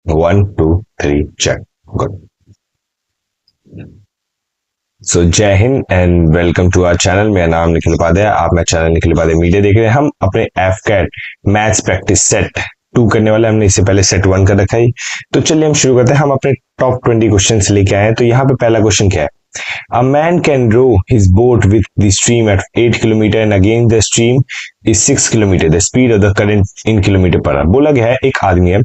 1 2 3 check. Good. So जय हिंद and welcome to our channel. मेरा नाम निखिल उपाध्याय, आप मेरा चैनल निखिल उपाध्याय मीडिया देख रहे हैं। हम अपने एफकेट मैथ्स प्रैक्टिस सेट 2 करने वाले, हमने इससे पहले सेट 1 कर रखा है। तो चलिए हम शुरू करते हैं। हम अपने टॉप 20 क्वेश्चन लेके आए हैं। तो यहाँ पे पहला क्वेश्चन क्या है? A man can row his boat with the stream at 8 kilometer and again the stream is 6 kilometer, the speed of the current in kilometer per hour. बोला गया है एक आदमी है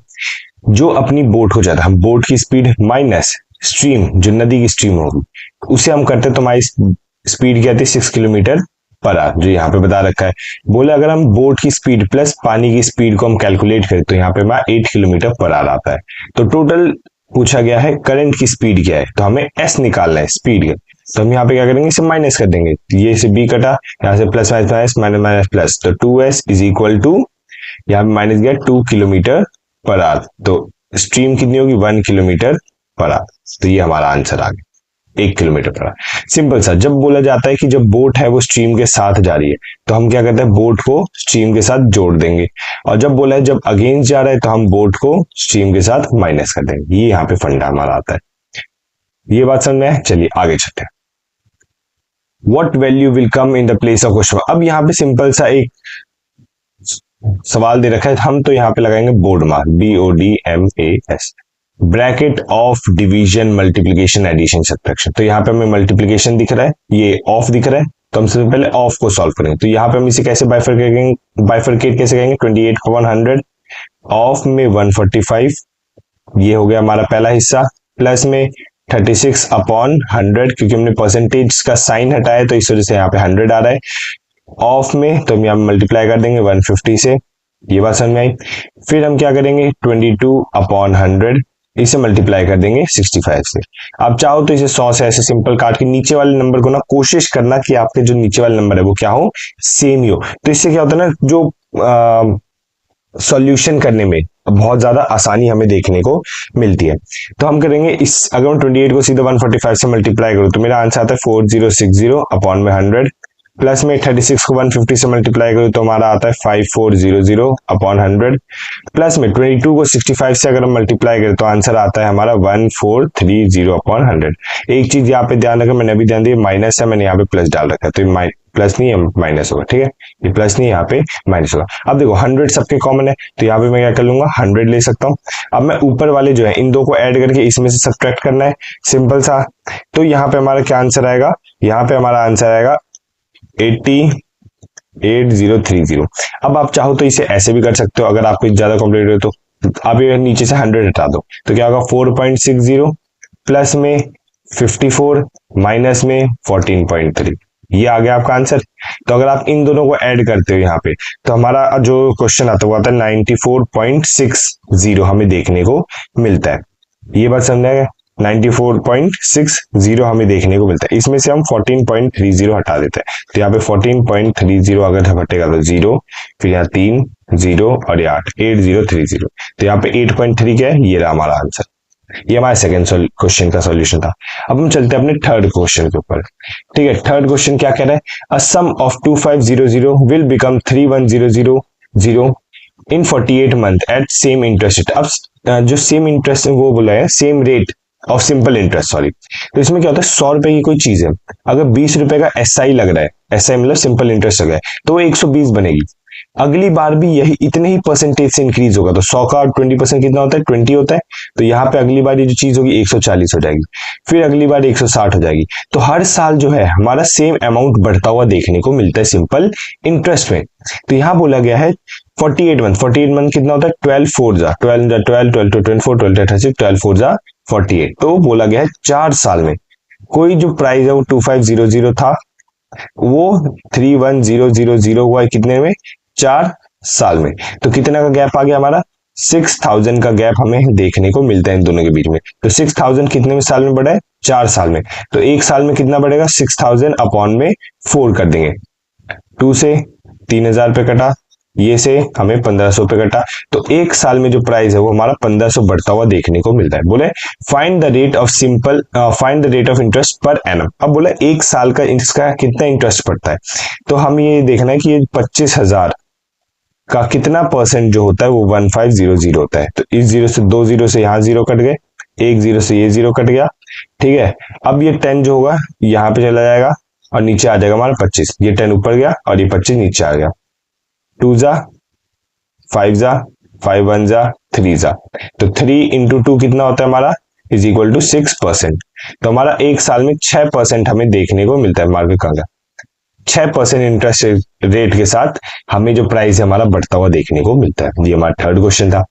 जो अपनी बोट को जाता है, हम बोट की स्पीड माइनस स्ट्रीम, जो नदी की स्ट्रीम होगी, उसे हम करते हैं। तो हमारी स्पीड क्या थी? 6 किलोमीटर पर आवर, जो यहाँ पे बता रखा है। बोले अगर हम बोट की स्पीड प्लस पानी की स्पीड को हम कैलकुलेट करें तो यहाँ पे हमारा 8 किलोमीटर पर आवर आता है। तो टोटल पूछा गया है करंट की स्पीड क्या है, तो हमें एस निकालना है स्पीड का। तो हम यहाँ पे क्या करेंगे? इसे माइनस कर देंगे, ये से बी कटा, यहाँ से plus minus minus minus minus plus, तो 2s इज इक्वल टू, यहाँ पे माइनस गया 2 किलोमीटर पर आवर। तो स्ट्रीम कितनी होगी? 1 किलोमीटर पर आवर। तो ये हमारा आंसर आ गया, 1 किलोमीटर पर आवर। सिंपल सा। जब बोला जाता है कि जब बोट है वो स्ट्रीम के साथ जा रही है, तो हम क्या करते हैं? बोट को स्ट्रीम के साथ जोड़ देंगे। और जब बोला है जब अगेंस्ट जा रहा है, तो हम बोट को स्ट्रीम के साथ माइनस कर देंगे। ये यहाँ पे फंडा हमारा आता है। ये बात समझ में है? चलिए आगे चलते हैं। What value will come in the place of question. अब यहाँ पे सिंपल सा एक सवाल दे रखा है, हम तो यहाँ पे लगाएंगे board mark, BODMAS, bracket of division, multiplication, addition, subtraction. तो यहाँ पे हमें मल्टीप्लीकेशन दिख रहा है, ये ऑफ दिख रहा है, तो हम सबसे पहले ऑफ को सॉल्व करेंगे। तो यहाँ पे हम इसे कैसे बाइफरकेट कैसे करेंगे? 28 को 100, ऑफ में 145, ये हो गया हमारा पहला हिस्सा, प्लस में 36 अपॉन 100, क्योंकि हमने परसेंटेज का साइन हटाया तो इस वजह से यहाँ पे 100 आ रहा है। ऑफ में तो हम यहाँ मल्टीप्लाई कर देंगे 150 से, ये बात समझ में आई। फिर हम क्या करेंगे? 22 अपॉन 100, इसे मल्टीप्लाई कर देंगे 65 से। आप चाहो तो इसे 100 से ऐसे सिंपल काट के नीचे वाले नंबर को ना कोशिश करना कि आपके जो नीचे वाले नंबर है वो क्या हो? सेम ही हो। तो इससे क्या होता है ना, जो सॉल्यूशन करने में बहुत ज्यादा आसानी हमें देखने को मिलती है। तो हम करेंगे इस, अगर मैं 28 को सीधा 145 से मल्टीप्लाई करूं तो मेरा आंसर आता है 4060 अपॉन में 100, प्लस में 36 को 150 से मल्टीप्लाई करूं तो हमारा आता है 5400 अपॉन 100, प्लस में 22 को 65 से अगर हम मल्टीप्लाई करें तो आंसर आता है हमारा 1430 अपॉन 100। एक चीज यहाँ पे ध्यान रखें, मैंने अभी ध्यान दिया माइनस है, मैंने यहाँ पे प्लस डाल रखा है, तो प्लस नहीं है माइनस होगा, ठीक है? ये प्लस नहीं, यहाँ पे माइनस होगा। अब देखो 100 सबके कॉमन है, तो यहाँ पे मैं क्या कर लूंगा? 100 ले सकता हूँ। अब मैं ऊपर वाले जो है इन दो को ऐड करके इसमें से सब्ट्रैक्ट करना है, सिंपल सा। तो यहाँ पे हमारा क्या आंसर आएगा? यहाँ पे हमारा आंसर आएगा 8030। अब आप चाहो तो इसे ऐसे भी कर सकते हो, अगर आपको ज्यादा कॉम्प्लिकेटेड हो तो आप ये नीचे से 100 हटा दो, तो क्या होगा? 4.60 प्लस में 54 माइनस में 14.3, ये आ गया आपका आंसर। तो अगर आप इन दोनों को ऐड करते हो यहाँ पे, तो हमारा जो क्वेश्चन आता है वो आता है 94.60 हमें देखने को मिलता है। ये बात समझ आएगा? 94.60 हमें देखने को मिलता है। इसमें से हम 14.30 हटा देते हैं, तो यहाँ पे 14.30 अगर हटेगा तो 0, फिर यहाँ 3 0 और ये 8, 8030। तो यहाँ पे 8.3 क्या है? ये रहा हमारा आंसर। ये हमारा सेकंड क्वेश्चन का सॉल्यूशन था। अब हम चलते हैं अपने थर्ड क्वेश्चन के ऊपर। ठीक है, थर्ड क्वेश्चन क्या कह रहा है? A sum of 2500 will become 3100 in 48 month at same interest rate. अब जो सेम इंटरेस्ट वो बोला है same rate of simple interest, sorry. तो इसमें क्या होता है? 100 रुपए की कोई चीज है, अगर 20 रुपए का SI लग रहा है, SI मतलब सिंपल इंटरेस्ट लग रहा है, तो वो 120 बनेगी। अगली बार भी यही इतने ही परसेंटेज से इंक्रीज होगा, तो 100 का 20% कितना होता है? 20 होता है। तो यहाँ पे अगली बार ये जो चीज होगी 140 हो जाएगी, फिर अगली बार 160 हो जाएगी। तो हर साल जो है हमारा सेम अमाउंट बढ़ता हुआ देखने को मिलता है सिंपल इंटरेस्ट में। तो यहाँ बोला गया है 48 मंथ कितना होता है? 12 4 जा 12 12 12 24 12 36 12 4 जा 48। तो बोला गया है 4 साल में कोई जो प्राइस है वो 2500 था, वो 31000 हुआ है कितने में? 4 साल में। तो कितना का गैप आ गया हमारा? 6000 का गैप हमें देखने को मिलता है इन दोनों के बीच में। तो 6000 कितने में साल में बढ़ा है? 4 साल में। तो एक साल में कितना बढ़ेगा? 6000 अपॉन में 4 कर देंगे, 2 से 3000 पे कटा, ये से हमें 1500 पे कटा। तो एक साल में जो प्राइस है वो हमारा 1500 बढ़ता हुआ देखने को मिलता है। बोले find the rate of interest per annum. अब बोला एक साल का इसका कितना इंटरेस्ट पड़ता है, तो हम ये देखना है कि ये 25,000 का कितना परसेंट जो होता है वो 1500 होता है। तो इस जीरो से, 2 जीरो से यहाँ जीरो कट गए, 1 जीरो से ये जीरो कट गया, ठीक है। अब ये 10 जो होगा यहाँ पे चला जाएगा और नीचे आ जाएगा हमारा 25। ये 10 ऊपर गया और ये 25 नीचे आ गया। 2 जा 5 जा 5 1 जा 3 जा, तो 3 इंटू 2 कितना होता है हमारा, इज इक्वल टू 6%। तो हमारा एक साल में 6% हमें देखने को मिलता है मार्केट का। 6% इंटरेस्ट रेट के साथ हमें जो प्राइस है हमारा बढ़ता हुआ देखने को मिलता है। ये हमारा थर्ड क्वेश्चन था।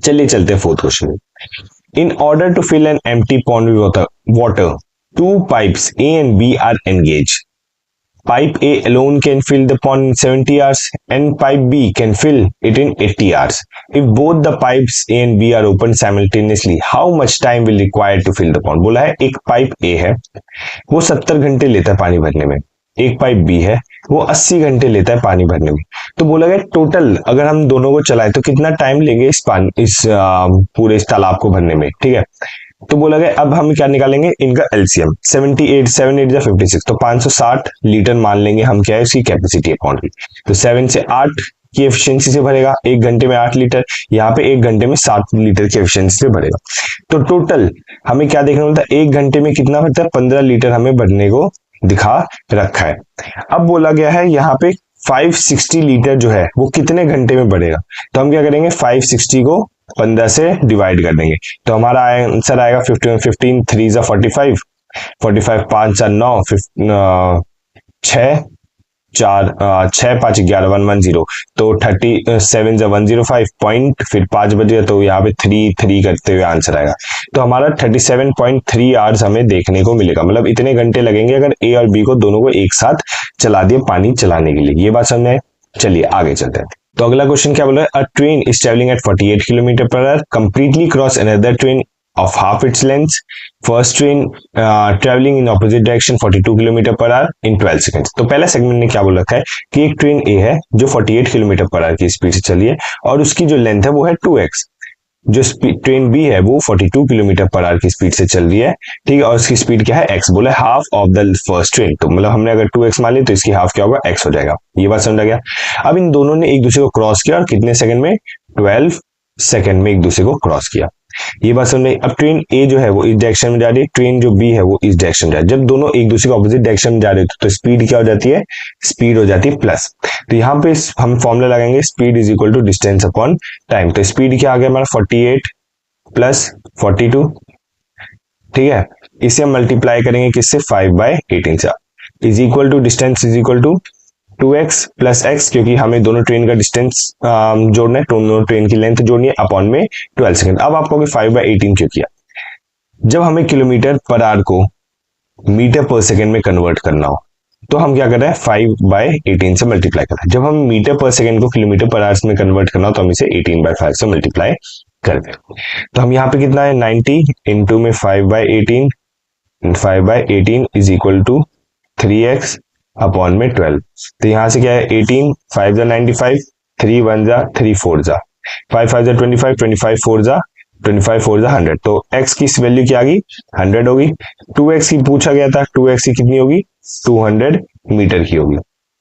चलिए चलते हैं फोर्थ क्वेश्चन में। In order to fill an empty pond with water, two pipes A and B are engaged. Pipe A alone can fill the pond in 70 hours and pipe B can fill it in 80 hours. If both the pipes A and B are opened simultaneously, how much time will require to fill the pond? बोला है एक pipe A है वो 70 घंटे लेता है पानी भरने में, एक पाइप B है वो 80 घंटे लेता है पानी भरने में। तो बोला गया टोटल अगर हम दोनों को चलाएं तो कितना टाइम लेंगे इस पूरे इस तालाब को भरने में, ठीक है। तो बोला गया अब हम क्या निकालेंगे इनका एलसीएम, 78 7 8 56, तो 560 लीटर मान लेंगे हम, क्या है उसकी कैपेसिटी है पॉन्ड की। तो 7 से 8 की एफिशिएंसी से भरेगा, एक घंटे में 8 लीटर, यहाँ पे एक घंटे में 7 लीटर की एफिशिएंसी से भरेगा। तो टोटल हमें क्या देखने को मिलता है, एक घंटे में कितना भरता है, 15 लीटर हमें भरने को दिखा रखा है। अब बोला गया है यहाँ पे 560 लीटर जो है वो कितने घंटे में बढ़ेगा। तो हम क्या करेंगे 560 को 15 से डिवाइड कर देंगे, तो हमारा आंसर आएगा 15 15 3 जा 45, 45 5 जा 9, 6 4 6 5 11 110, तो 37 जा 105 पॉइंट, फिर 5 बजे तो यहाँ पे 3 3 करते हुए आंसर आएगा। तो हमारा 37.3 आवर्स हमें देखने को मिलेगा, मतलब इतने घंटे लगेंगे अगर ए और बी को दोनों को एक साथ चला दिए पानी चलाने के लिए। ये बात समझ में। चलिए आगे चलते हैं। तो अगला क्वेश्चन क्या बोला है, अ train is travelling at 48 kilometre per our completely cross another train of half its length. First train traveling in opposite direction 42 kilometre per our in 12 seconds. तो पहला सेगमेंट ने क्या बोल रखा है कि एक ट्रेन ए है जो 48 किलोमीटर पर आवर की स्पीड से चली है और उसकी जो लेंथ है वो है 2x। जो ट्रेन बी है वो 42 किलोमीटर पर आवर की स्पीड से चल रही है, ठीक है, और उसकी स्पीड क्या है x, बोला half of the first train. तो मतलब हमने अगर 2x मान ली तो इसकी हाफ क्या होगा, x हो जाएगा। ये बात समझा गया। अब इन दोनों ने एक दूसरे को क्रॉस किया और कितने सेकंड में, 12 सेकंड में एक दूसरे को क्रॉस किया। ये बात समझ में। अब ट्रेन ए जो है वो इस डायरेक्शन में जा रही है, ट्रेन जो बी है वो इस डायरेक्शन में जा रही है। जब दोनों एक दूसरे के ऑपोजिट डायरेक्शन में जा रहे हैं तो स्पीड क्या हो जाती है, स्पीड हो जाती है प्लस। तो यहाँ पे हम फॉर्मूला लगाएंगे speed is equal to distance upon time. तो स्पीड क्या आ गया हमारा 48 प्लस 42, ठीक है। इसे हम मल्टीप्लाई करेंगे किससे, 5/18 से, is equal to distance is equal to 2x plus x, क्योंकि हमें दोनों ट्रेन का डिस्टेंस जोड़ना है, दोनों ट्रेन की लेंथ जोड़नी है, अपॉन में 12 सेकंड। अब आप कहोगे 5/18 क्यों किया, जब हमें किलोमीटर पर आवर को मीटर पर सेकंड में कन्वर्ट करना हो तो हम क्या कर रहे हैं 5/18 से मल्टीप्लाई कर रहे हैं। जब हम मीटर पर सेकंड को किलोमीटर पर आवर में कन्वर्ट करना हो तो हम इसे 18/5 से मल्टीप्लाई कर दें। तो हम यहाँ पे कितना है 90 इंटू में 5/18, 5/18 is equal to 3x upon में 12। तो यहां से क्या है 18, 5 जा 95, 3 1 जा 3 4 जा 5 5 जा 25, 25 4 जा 25 4 जा 100। तो x की वैल्यू क्या आ गई 100 होगी। 2x की पूछा गया था, 2x की कितनी होगी 200 मीटर की होगी।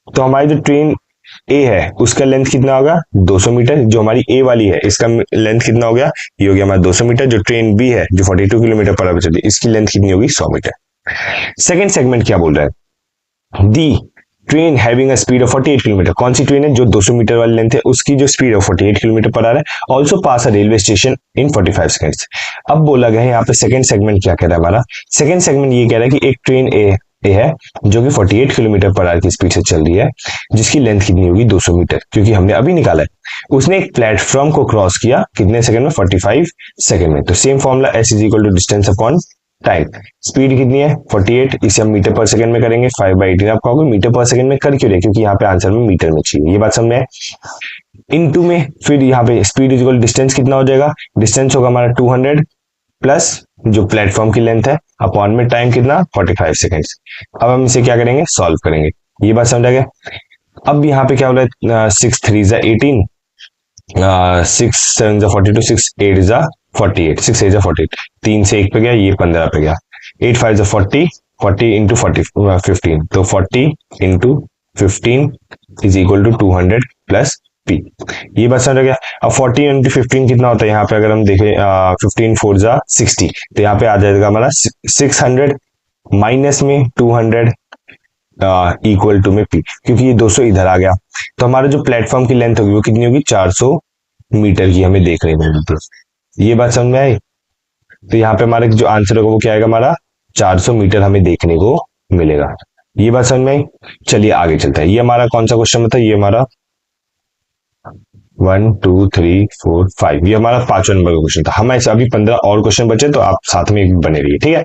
तो हमारी जो ट्रेन ए है उसका लेंथ कितना होगा 200 मीटर, जो हमारी ए वाली है इसका लेंथ कितना हो गया, ये हो गया हमारा 200 मीटर। जो ट्रेन बी है जो 42 किलोमीटर पर आवर चलती है इसकी लेंथ कितनी होगी 100 मीटर। सेकेंड सेगमेंट क्या बोल रहा है, the train having a speed of 48 kilometre, कौन सी ट्रेन है जो 200 मीटर वाली लेंथ है उसकी जो स्पीड है 48 किलोमीटर पर आ रहा है, ऑल्सो पास अ रेलवे स्टेशन इन 45 सेकंड्स। अब बोला गया है यहाँ पे सेकंड सेगमेंट क्या कह रहा है हमारा, सेकंड सेगमेंट ये कह रहा है कि एक ट्रेन ए है जो कि 48 किलोमीटर पर आवर की स्पीड से चल रही है, जिसकी लेंथ कितनी होगी 200 मीटर, क्योंकि हमने अभी निकाला है। उसने एक प्लेटफॉर्म को क्रॉस किया कितने सेकंड में 45 सेकंड में। तो same formula s is equal to distance upon time. Speed कितनी है 48, इसे हम मीटर पर सेकंड में करेंगे, 5/18 आप कहोगे मीटर पर सेकंड में कर क्यों रहे, क्योंकि यहाँ पे आंसर में मीटर में चाहिए। ये बात समझ में। इनटू में फिर यहाँ पे स्पीड इज इक्वल डिस्टेंस कितना हो जाएगा, डिस्टेंस होगा हमारा 200 प्लस जो प्लेटफॉर्म की लेंथ है अपॉन में टाइम कितना 45 सेकंड्स। अब हम इसे क्या करेंगे सॉल्व करेंगे। ये बात समझ आ गया। अब यहाँ पे क्या हो रहा है 6 3 जा 18, 6 7 जा 42, 6 8 जा 48, 6 8 जा 48, 3 से 1 पे गया ये 15 पे गया, 8 5 जा 40, 40 इंटू 15, तो 40 into 15 is equal to 200 plus P. ये बात समझ गया। अब 14 इंटू 15 कितना होता है, यहाँ पे अगर हम देखें 15 4 जा 60, तो यहाँ पे आ जाएगा हमारा 600 माइनस में 200 इक्वल टू में पी, क्योंकि ये 200 इधर आ गया। तो हमारा जो प्लेटफॉर्म की लेंथ होगी वो कितनी होगी, 400 मीटर की हमें देख रही है। ये बात समझ में आई। तो यहाँ पे हमारा जो आंसर होगा वो क्या आएगा, हमारा 400 मीटर हमें देखने को मिलेगा। ये बात समझ में आई। चलिए आगे चलते हैं। ये हमारा कौन सा क्वेश्चन था, ये हमारा 1 2 3 4 5, ये हमारा 5वां नंबर का क्वेश्चन था। हम ऐसे अभी 15 और क्वेश्चन बचे, तो आप साथ में बने रहिए, ठीक है।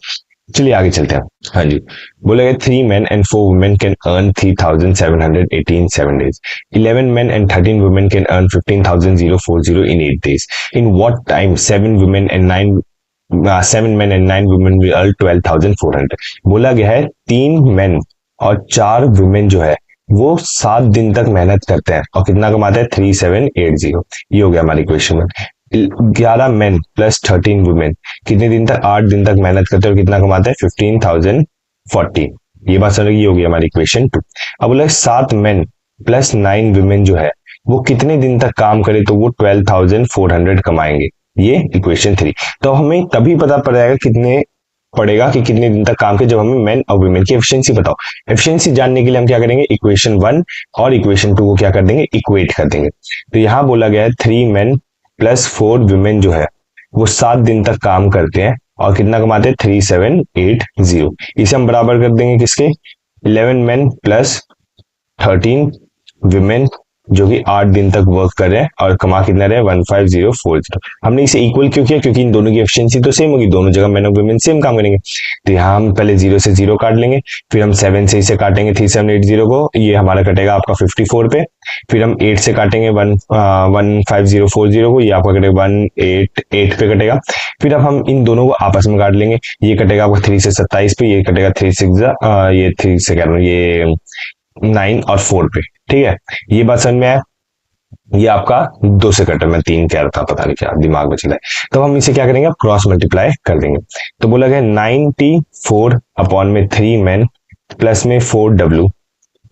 चलिए आगे चलते हैं। हाँ जी, बोले 3 men and 4 women can earn 3,718 7 days. 11 men and 13 women can earn 15,040 in 8 days. In what time 7 men and 9 women will earn 12,400. बोला गया है 3 men और 4 women जो है वो 7 दिन तक मेहनत करते हैं और कितना कमाते हैं, 3780। ये हो गया हमारी क्वेश्चन। 11 मेन प्लस 13 वुमेन कितने दिन तक, 8 दिन तक मेहनत करते हैं और कितना कमाते हैं, 15,040। ये बात समझ ये होगी हमारी इक्वेशन 2। अब बोला 7 मेन प्लस 9 वुमेन जो है वो कितने दिन तक काम करे तो वो 12,400 कमाएंगे, ये इक्वेशन 3। तो हमें तभी पता पड़ जाएगा कि कितने दिन तक काम के, जब हमें मेन और वुमेन की एफिशिएंसी बताओ। एफिशिएंसी जानने के लिए हम क्या करेंगे, इक्वेशन 1 और इक्वेशन 2 को क्या कर देंगे, इक्वेट कर देंगे। तो यहां बोला गया है 3 मेन प्लस 4 वुमेन जो है वो 7 दिन तक काम करते हैं और कितना कमाते हैं, 3780। इसे हम बराबर कर देंगे किसके, 11 मेन प्लस 13 वुमेन जो कि 8 दिन तक वर्क कर रहे हैं और कमा कितना रहे, 15040। हमने इसे इक्वल क्यों किया, क्योंकि इन दोनों की एफिशिएंसी तो सेम होगी, दोनों जगह मैन और वुमेन सेम काम करेंगे। तो यहाँ हम पहले 0 से 0 काट लेंगे, फिर हम 7 से इसे काटेंगे 3780 को, ये हमारा कटेगा आपका 54 पे। फिर हम 8 से काटेंगे 15040 को, ये आपका कटेगा 188 पे कटेगा। फिर अब हम इन दोनों को आपस में काट लेंगे, ये कटेगा आपका 3 से 27 पे, ये कटेगा 3 ये 3 से कह रहा हूँ, ये 9 और 4 पे, ठीक है। ये बात समझ में आया। ये आपका 2 से कटा, मैं 3 कह रहा था, पता नहीं क्या दिमाग में चला है। तो हम इसे क्या करेंगे, क्रॉस मल्टीप्लाई कर देंगे। तो बोला गया 94 अपॉन में 3 मैन प्लस में 4W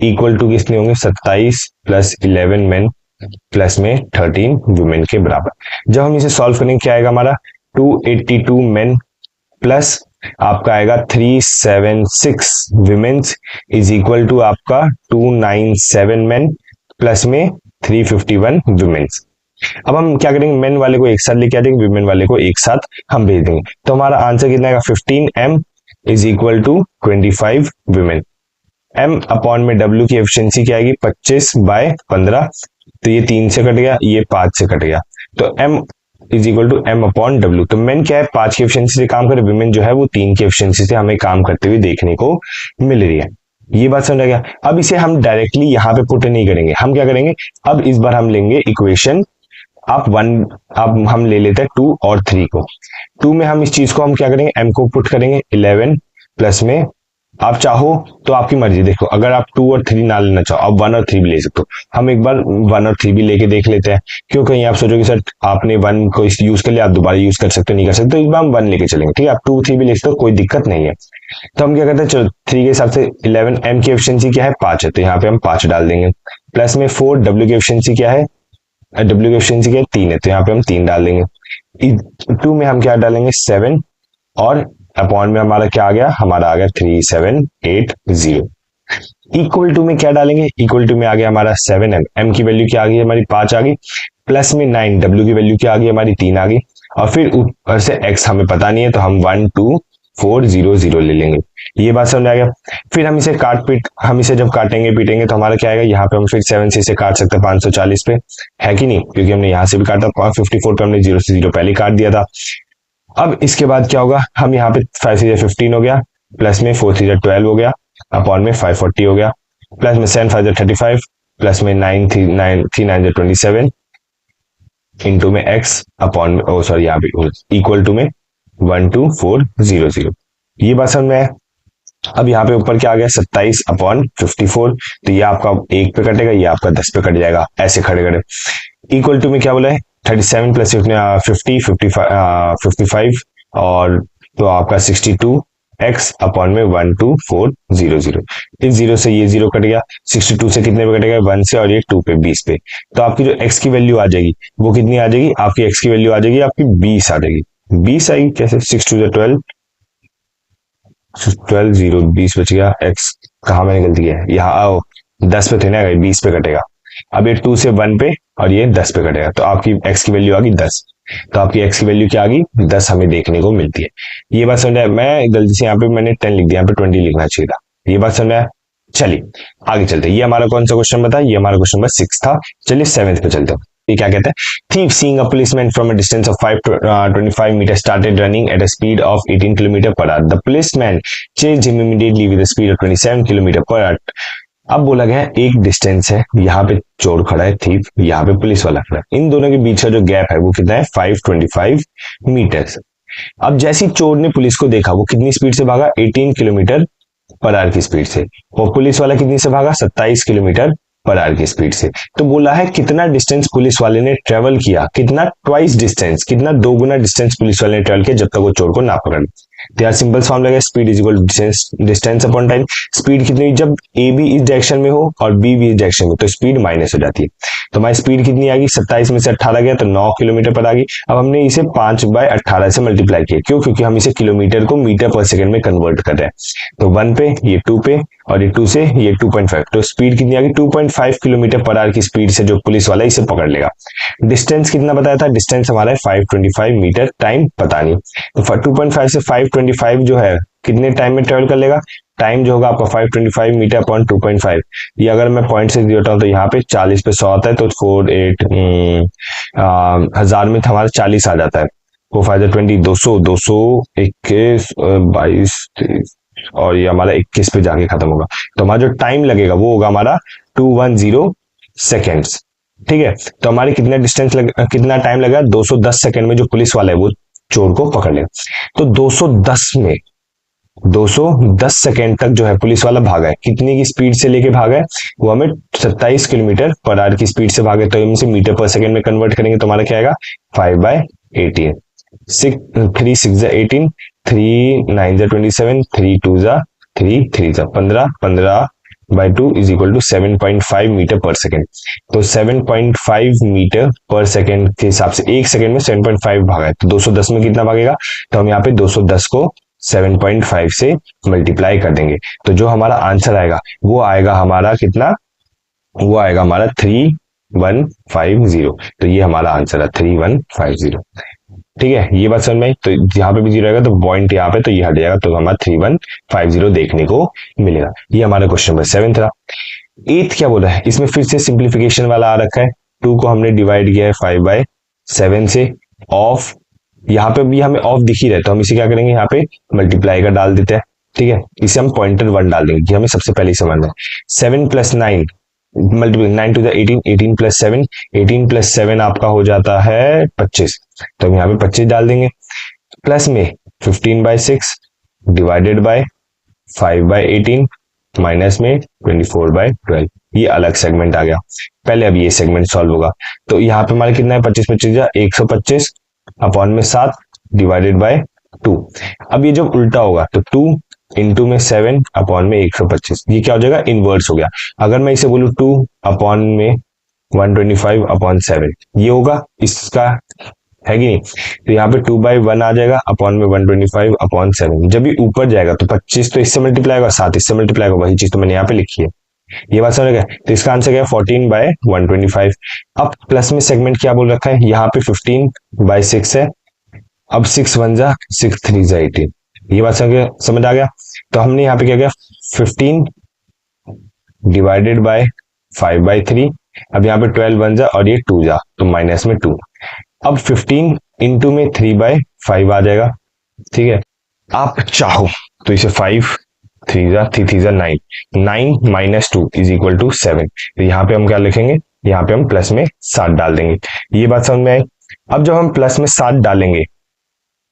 इक्वल टू कितने होंगे, 27 प्लस 11 मैन प्लस में 13 वुमेन के बराबर। जब हम इसे सॉल्व करेंगे क्या आएगा हमारा, 282 मैन प्लस आपका आएगा 376 वुमेन्स इज इक्वल टू आपका 297 मैन प्लस में 351 वुमेन्स। अब हम क्या करेंगे, मेन वाले को एक साथ लेके आ जाएंगे, वुमेन वाले को एक साथ हम भेज देंगे। तो हमारा आंसर कितना आएगा, 15M is equal to 25 women. M upon में W की एफिशिएंसी क्या आएगी, 25/15। तो ये 3 से कट गया, ये 5 से कट गया, तो M is equal to M upon W। तो मेन क्या है, 5 की एफिशिएंसी से काम करे, वुमेन जो है वो 3 की एफिशिएंसी से हमें काम करते हुए देखने को मिल रही है। ये बात समझ गया। अब इसे हम डायरेक्टली यहाँ पे पुट नहीं करेंगे, हम क्या करेंगे, अब इस बार हम लेंगे इक्वेशन अब हम ले लेते हैं 2 और 3 को। 2 में हम इस चीज को हम क्या करेंगे, M को पुट करेंगे 11 प्लस में, आप चाहो तो आपकी मर्जी, देखो अगर आप 2 और 3 ना लेना चाहो आप 1 और 3 भी ले सकते हो। हम एक बार 1 और 3 भी लेके देख लेते हैं, क्यों कहीं आप सोचोगे सर आपने 1 को यूज कर लिया, आप दोबारा यूज कर सकते हो, नहीं कर सकते, तो इस बार हम 1 लेके चलेंगे, ठीक है। आप 2 3 भी ले सकते हो, कोई दिक्कत नहीं है। तो हम क्या करते हैं, चलो 3 के हिसाब से 11, M की एफिशिएंसी क्या है, 5 है, तो यहाँ पे हम 5 डाल देंगे, प्लस में 4, W की एफिशिएंसी क्या है, W की एफिशिएंसी क्या है, 3 है, तो यहाँ पे हम 3 डाल देंगे। 2 में हम क्या डालेंगे, 7, और अपॉन में हमारा क्या आ गया, हमारा आ गया 3780। इक्वल टू में क्या डालेंगे, इक्वल टू में आ गया हमारा 7M, M की वैल्यू क्या आ गई हमारी, 5 आ गई, प्लस में 9, W की वैल्यू क्या आ गई हमारी, 3 आ गई, और फिर ऊपर से X हमें पता नहीं है, तो हम 12400 ले लेंगे। ये बात समझ आ गया। फिर हम इसे जब काटेंगे पीटेंगे तो हमारा क्या आएगा, यहाँ पे हम फिर 7 से इसे काट सकते हैं 540 पे, है कि नहीं, क्योंकि हमने यहाँ से भी काटा, 54 पे हमने 0 से 0 पहले काट दिया था। अब इसके बाद क्या होगा, हम यहाँ पे 5 से 15 हो गया, प्लस में 4 से 12 हो गया, अपॉन में 540 हो गया, प्लस में 7 5 35, प्लस में 9 3 9 27, इंटू में x अपॉन में यहाँ पे इक्वल टू में 12400। ये बात समझ में है। अब यहाँ पे ऊपर क्या आ गया, 27 अपॉन 54, तो ये आपका 1 पे कटेगा, ये आपका 10 पे कट जाएगा, ऐसे खड़े खड़े। इक्वल टू में क्या बोला है, 37 प्लस 55 और तो आपका 62 x अपॉन में 12400। इस जीरो से ये जीरो कट गया, 62 से कितने पे कटेगा, 1 से, और ये 2 पे, 20 पे। तो आपकी जो x की वैल्यू आ जाएगी वो कितनी आ जाएगी, आपकी x की वैल्यू आ जाएगी आपकी 20 आ जाएगी। 20 आएगी कैसे, 6 2 12, 12 0 20 बच गया। x कहाँ मैंने गलती किया है, यहाँ आओ 10 पे थे ना, 20 पे कटेगा। अब ये 2 से 1 पे और ये 10 पे कटेगा, तो आपकी x की वैल्यू आ गई 10। तो आपकी x की वैल्यू क्या आ गई, 10 हमें देखने को मिलती है। ये बात समझ आया, मैं गलती से यहाँ पे मैंने 10 लिख दिया, यहाँ पे 20 लिखना चाहिए था। ये बात समझ आया। चलिए आगे चलते हैं। ये हमारा कौन सा क्वेश्चन बता, ये हमारा क्वेश्चन नंबर 6 था। चलिए 7th पे चलते हैं। ये क्या कहता है, thief seeing a policeman from a distance of 525 meters started running at a speed of 18 kilometer per hour. The policeman chased him immediately with a speed of 27 kilometer per hour. अब बोला गया है एक डिस्टेंस है, यहाँ पे चोर खड़ा है थीफ, यहाँ पे पुलिस वाला खड़ा है, इन दोनों के बीच का जो गैप है वो कितना है, 525 मीटर्स। अब जैसे ही चोर ने पुलिस को देखा, वो कितनी स्पीड से भागा, 18 किलोमीटर पर आवर की स्पीड से, और पुलिस वाला कितनी से भागा, 27 किलोमीटर पर आवर की स्पीड से। तो बोला है कितना डिस्टेंस पुलिस वाले ने ट्रेवल किया, कितना ट्वाइस डिस्टेंस, कितना दोगुना डिस्टेंस पुलिस वाले ने ट्रेवल किया जब तक वो चोर को ना पकड़। तो यार सिंपल फॉर्मूला है, speed is equal distance upon time. Speed कितनी, जब ए भी इस डायरेक्शन में हो और बी भी इस डायरेक्शन में, तो स्पीड माइनस हो जाती है। तो हमारी स्पीड कितनी आ गई, 27 में से 18 गया तो 9 किलोमीटर पर आ गई। अब हमने इसे 5/18 से मल्टीप्लाई किया, क्यों, क्योंकि हम इसे किलोमीटर को मीटर पर सेकंड में कन्वर्ट कर रहे हैं। तो 1 पे, ये 2 पे, और ये 2 से ये 2.5, तो स्पीड कितनी आ गई, 2.5 किलोमीटर पर आवर की स्पीड से जो पुलिस वाला इसे पकड़ लेगा। डिस्टेंस कितना बताया था, डिस्टेंस हमारा है 525 मीटर, टाइम पता नहीं। तो 2.5 से 525 जो है कितने टाइम में ट्रेवल कर लेगा, टाइम जो होगा आपका 525 मीटर अपॉन 2.5। ये अगर मैं पॉइंट से दिया हूं तो यहाँ पे 40 पे 100 आता है, तो 4 8 हजार में हमारा 40 आ जाता है। 4 5 20, 200, 221, 22, 23, और ये हमारा 21 पे जाके खत्म होगा। तो हमारा जो टाइम लगेगा वो होगा हमारा 210 सेकेंड्स। ठीक है, तो हमारे कितना टाइम लगा, 210 सेकंड में जो पुलिस वाला है वो चोर को पकड़ लेगा। तो 210 सेकेंड तक जो है पुलिस वाला भागा है, कितनी की स्पीड से लेके भागा है, वो हमें 27 किलोमीटर पर आवर की स्पीड से भागे। तो इनसे मीटर पर सेकंड में कन्वर्ट करेंगे तो हमारा क्या आएगा, 5/18। 3 6 18, 3 9 27, 3 2 3 3 15, 15/2 इज इक्वल टू 7.5 मीटर पर सेकेंड। तो 7.5 मीटर पर सेकेंड के हिसाब से एक सेकेंड में 7.5 भागा है, तो 210 में कितना भागेगा, तो हम यहाँ पे 210 को 7.5 से मल्टीप्लाई कर देंगे। तो जो हमारा आंसर आएगा वो आएगा हमारा कितना, वो आएगा हमारा 3150। तो ये हमारा आंसर है 3150। ठीक है, ये बात समझ में आई। तो यहाँ पे भी जीरो आएगा तो पॉइंट यहाँ पे, तो ये हट जाएगा, तो हमारा 3150 देखने को मिलेगा। ये हमारा क्वेश्चन नंबर 7 था। 8th क्या बोला है, इसमें फिर से सिंप्लीफिकेशन वाला आ रखा है। 2 को हमने डिवाइड किया है 5/7 से। ऑफ, यहाँ पे भी हमें ऑफ दिख ही रहा है, तो हम इसे क्या करेंगे, यहाँ पे मल्टीप्लाई का डाल देते हैं। ठीक है, इसे हम पॉइंटर 1 डाल देंगे, हमें सबसे पहले समझना है। 7 + 9 मल्टीप्लाई, 9 to the 18, 18 + 7, 18 + 7 आपका हो जाता है 25। तो हम यहाँ पे 25 डाल देंगे। प्लस में 15/6 डिवाइडेड बाय 5/18, माइनस में 24/12। ये अलग सेगमेंट आ गया। पहले अब ये सेगमेंट सॉल्व होगा। तो यहाँ पे हमारा कितना है, 25 25 जा 125 अपॉन में 7 डिवाइडेड बाय 2। अब ये जब उल्टा होगा तो 2 इंटू में 7 अपॉन में 125, ये क्या हो जाएगा, इनवर्स हो गया। अगर मैं इसे बोलूं 2 अपॉन में 125 अपॉन 7, ये होगा इसका, है कि नहीं। तो यहाँ पे 2/1 आ जाएगा अपॉन में 125 अपॉन 7। जब ये ऊपर जाएगा तो 25 तो इससे मल्टीप्लाई होगा, 7 इससे मल्टीप्लाई होगा, वही चीज तो मैंने यहाँ पे लिखी है। ये बात समझ गए। तो इसका आंसर क्या है, 14/125। अब प्लस में सेगमेंट क्या बोल रखा है, यहाँ पे 15/6 है। अब 6 1 जा 6 3 जा 18। ये बात समझ आ गया। तो हमने यहाँ पे क्या किया, 15 डिवाइडेड बाय 5/3। अब यहाँ पे 12 1 जा और ये 2 जा, तो माइनस में 2। अब 15 इंटू में 3/5 आ जाएगा। ठीक है, आप चाहो तो इसे 5 3 जा 3 3 जा 9, 9 माइनस 2 इज इक्वल टू 7। तो यहाँ पे हम क्या लिखेंगे, यहाँ पे हम प्लस में 7 डाल देंगे। ये बात समझ में आई। अब जब हम प्लस में 7 डालेंगे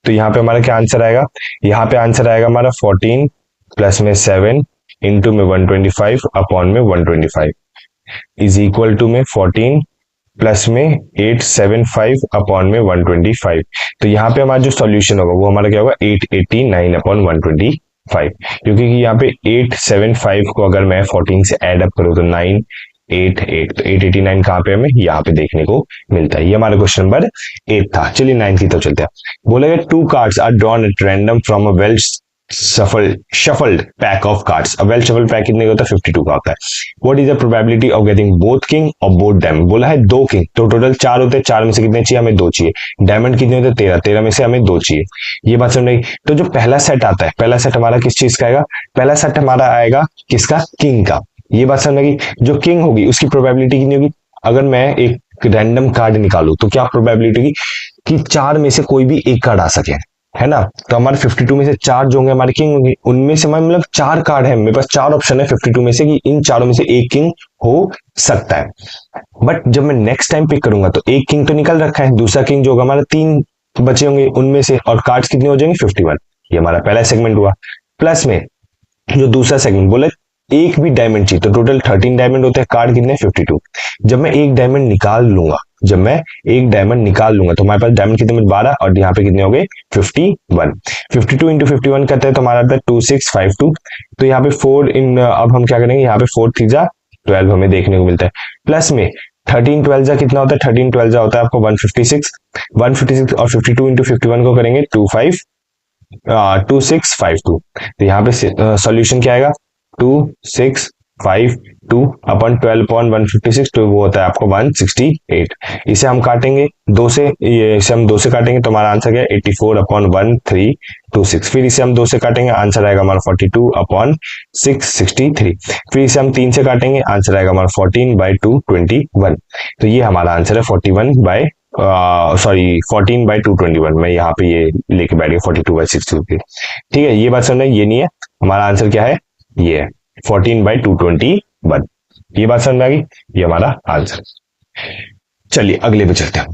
तो यहाँ पे हमारा क्या आंसर आएगा, यहाँ पे आंसर आएगा हमारा 14 प्लस में 7 इंटू में 125 अपॉन में 125 इज इक्वल टू में 14 प्लस में 875 अपॉन में 125। तो यहाँ पे हमारा जो सॉल्यूशन होगा वो हमारा क्या होगा, 889 अपॉन 125 5, क्योंकि यहाँ पे 875 को अगर मैं 14 से ऐड अप करूँ तो 988, तो 889 कहाँ पे हमें यहाँ पे देखने को मिलता है। ये हमारा क्वेश्चन नंबर 8 था। चलिए 9 की तो चलते हैं। बोलेगा 2 cards are drawn at random from a well shuffled pack of cards. A well shuffled pack कितने का होता है? 52 का होता है। What is the probability of getting both king or both diamond? बोला है 2 किंग, तो टोटल 4 होते हैं, 4 में से कितने चाहिए? हमें 2 चाहिए। डायमंड कितने होते हैं? 13, 13 में से हमें 2 चाहिए। ये बात समझ आई। तो जो पहला सेट आता है, पहला सेट हमारा किस चीज का आएगा? पहला सेट हमारा आएगा किसका? किंग का। ये बात समझ आई। जो किंग होगी उसकी प्रोबेबिलिटी कितनी होगी? अगर मैं एक रैंडम कार्ड निकालू तो क्या प्रोबेबिलिटी होगी कि 4 में से कोई भी एक कार्ड आ सके, है ना। तो हमारे 52 में से 4 जो होंगे हमारे किंग होंगे, उनमें से मतलब 4 कार्ड है, मेरे पास 4 ऑप्शन है 52 में से कि इन चारों में से एक किंग हो सकता है। बट जब मैं नेक्स्ट टाइम पिक करूंगा तो एक किंग तो निकल रखा है, दूसरा किंग जो होगा हमारा 3 बचे होंगे उनमें से, और कार्ड्स कितने हो जाएंगे? 51। ये हमारा पहला सेगमेंट हुआ। प्लस में जो दूसरा सेगमेंट बोले एक भी डायमंड चाहिए, तो टोटल 13 डायमंड होते हैं, कार्ड कितने? 52। जब मैं एक डायमंड निकाल लूंगा, जब मैं एक डायमंड निकाल लूंगा तो हमारे पास डायमंड कितने में? 12, और यहाँ पे कितने हो गए? 51। 52 इंटू 51 करते हैं तो हमारा आता है 2652। तो यहाँ पे 4 इन, अब हम क्या करेंगे? यहाँ पे 4 3 12 हमें देखने को मिलता है। प्लस में 13 12 कितना होता है? 13 12 होता है आपको 156। 156 और 52 इंटू 51 को करेंगे 2652। तो यहाँ पे सॉल्यूशन क्या आएगा? 2652 अपन 12/156, तो वो होता है आपको 168। इसे हम काटेंगे 2 से, ये इसे हम 2 से काटेंगे तो हमारा आंसर क्या है? 84/1326। फिर इसे हम 2 से काटेंगे, आंसर आएगा हमारा 42/663। फिर इसे हम 3 से काटेंगे, आंसर आएगा हमारा 14/221। तो ये हमारा आंसर है 14/221। मैं यहाँ पे ये लेके बैठ गया 42/63। ठीक है, ये बात समझना, ये नहीं है हमारा आंसर। क्या है? ये है 14/221। ये बात समझ में आ गई? ये हमारा आंसर। चलिए अगले पे चलते हैं।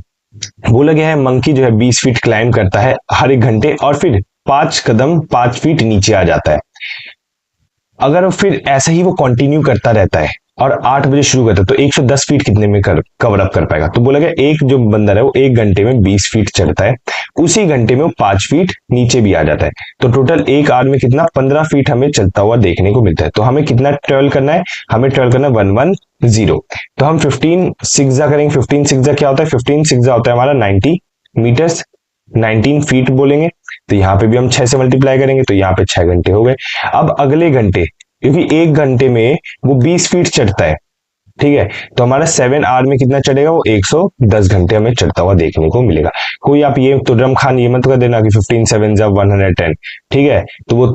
बोला गया है मंकी जो है 20 फीट क्लाइम करता है हर 1 घंटे और फिर 5 कदम 5 फीट नीचे आ जाता है। अगर फिर ऐसा ही वो कंटिन्यू करता रहता है और 8 बजे शुरू करता है तो 110 फीट कितने में कवर अप कर पाएगा? तो बोला गया एक जो बंदर है वो 1 घंटे में 20 फीट चढ़ता है, उसी घंटे में वो 5 फीट नीचे भी आ जाता है, तो टोटल एक आवर में कितना? 15 फीट हमें चलता हुआ देखने को मिलता है। तो हमें कितना ट्रेवल करना है? हमें ट्रेवल करना है 110। तो हम 15 सिक्सा करेंगे। 15 सिक्सा क्या होता है? 15 सिक्सा होता है हमारा 90 मीटर्स, 19 फीट बोलेंगे। तो यहाँ पे भी हम 6 से मल्टीप्लाई करेंगे तो यहाँ पे 6 घंटे हो गए। अब अगले घंटे, क्योंकि 1 घंटे में वो 20 फीट चढ़ता है, ठीक है, तो हमारा 7 आवर में कितना चढ़ेगा? वो 110 घंटे हमें चढ़ता हुआ देखने को मिलेगा। कोई आप ये तुर्रम खान ये मत कर देना कि 15 7 110, ठीक है, तो वो